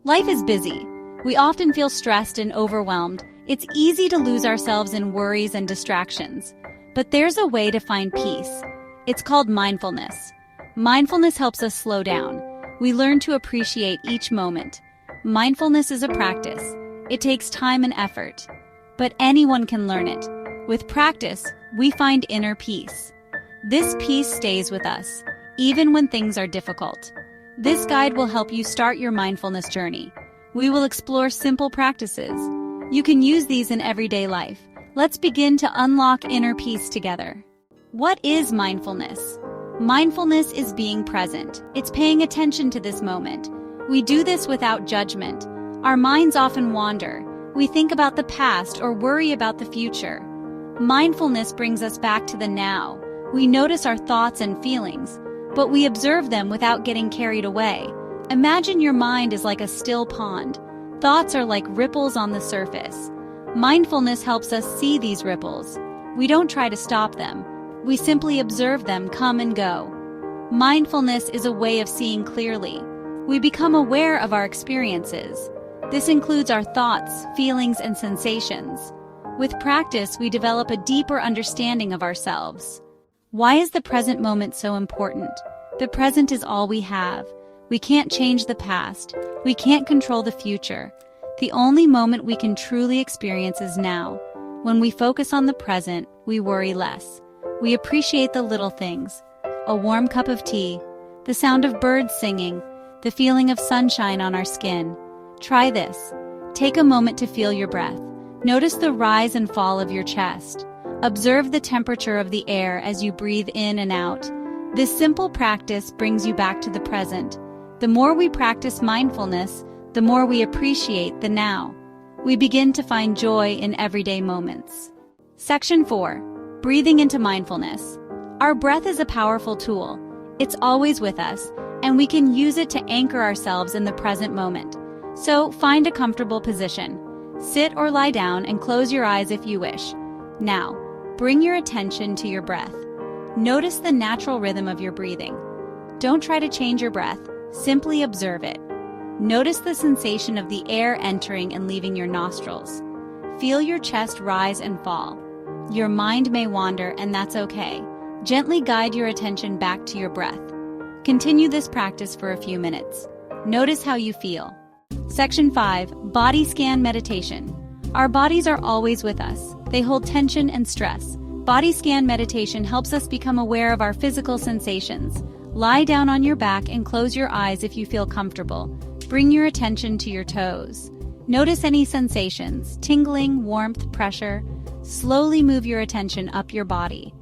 Life is busy. We often feel stressed and overwhelmed. It's easy to lose ourselves in worries and distractions. But there's a way to find peace. It's called mindfulness. Mindfulness helps us slow down. We learn to appreciate each moment. Mindfulness is a practice. It takes time and effort. But anyone can learn it. With practice, we find inner peace. This peace stays with us, even when things are difficult. This guide will help you start your mindfulness journey. We will explore simple practices. You can use these in everyday life. Let's begin to unlock inner peace together. What is mindfulness? Mindfulness is being present. It's paying attention to this moment. We do this without judgment. Our minds often wander. We think about the past or worry about the future. Mindfulness brings us back to the now. We notice our thoughts and feelings, but we observe them without getting carried away. Imagine your mind is like a still pond. Thoughts are like ripples on the surface. Mindfulness helps us see these ripples. We don't try to stop them. We simply observe them come and go. Mindfulness is a way of seeing clearly. We become aware of our experiences. This includes our thoughts, feelings, and sensations. With practice, we develop a deeper understanding of ourselves. Why is the present moment so important? The present is all we have. We can't change the past. We can't control the future. The only moment we can truly experience is now. When we focus on the present, we worry less. We appreciate the little things. A warm cup of tea, the sound of birds singing, the feeling of sunshine on our skin. Try this. Take a moment to feel your breath. Notice the rise and fall of your chest. Observe the temperature of the air as you breathe in and out. This simple practice brings you back to the present. The more we practice mindfulness, the more we appreciate the now. We begin to find joy in everyday moments. Section 4. Breathing into mindfulness. Our breath is a powerful tool. It's always with us, and we can use it to anchor ourselves in the present moment. So, find a comfortable position. Sit or lie down and close your eyes if you wish. Now, bring your attention to your breath. Notice the natural rhythm of your breathing. Don't try to change your breath, simply observe it. Notice the sensation of the air entering and leaving your nostrils. Feel your chest rise and fall. Your mind may wander, and that's okay. Gently guide your attention back to your breath. Continue this practice for a few minutes. Notice how you feel. Section 5. Body Scan Meditation. Our bodies are always with us. They hold tension and stress. Body scan meditation helps us become aware of our physical sensations. Lie down on your back and close your eyes if you feel comfortable. Bring your attention to your toes. Notice any sensations, tingling, warmth, pressure. Slowly move your attention up your body.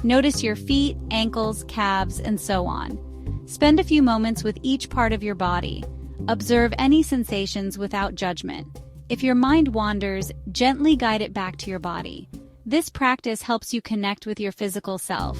Notice your feet, ankles, calves, and so on. Spend a few moments with each part of your body. Observe any sensations without judgment. If your mind wanders, gently guide it back to your body. This practice helps you connect with your physical self.